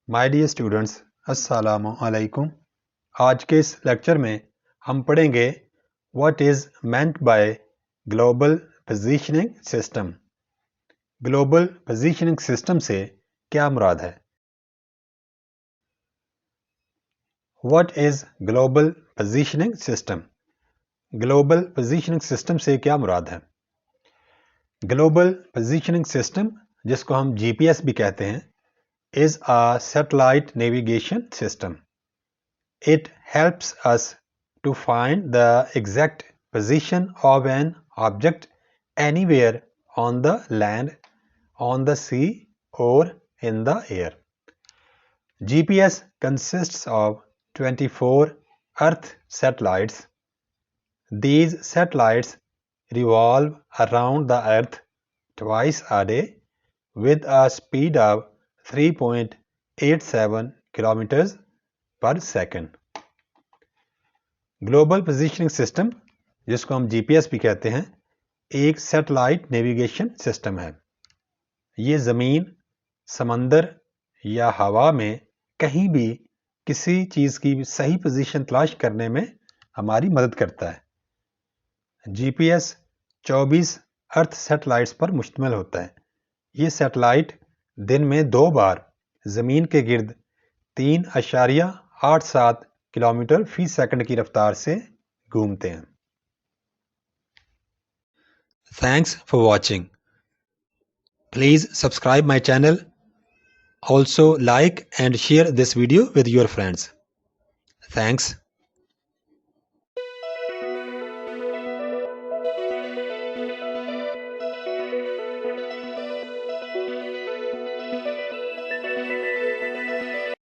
My dear students, अस्सलामु अलैकुम। आज के इस लेक्चर में हम पढ़ेंगे what is meant by global positioning system. Global positioning system से क्या मुराद है? What is global positioning system? Global positioning system से क्या मुराद है? ग्लोबल पोजीशनिंग सिस्टम, जिसको हम जीपीएस भी कहते हैं, is a satellite navigation system. It helps us to find the exact position of an object anywhere on the land, on the sea, or in the air. GPS consists of 24 Earth satellites. These satellites revolve around the Earth twice a day with a speed of 3.87 kilometers per second. Global positioning system, जिसको हम GPS भी कहते हैं, एक satellite navigation system है। ये ज़मीन, समंदर या हवा में कहीं भी किसी चीज़ की सही पोजीशन तलाश करने में हमारी मदद करता है। जीपीएस 24 अर्थ सैटेलाइट्स पर मुश्तमिल होता है। ये सैटेलाइट दिन में 2 बार ज़मीन के गिर्द 3.87 किलोमीटर फी सेकंड की रफ्तार से घूमते हैं। Thanks for watching. Please subscribe my channel. Also like and share this video with your friends. Thanks.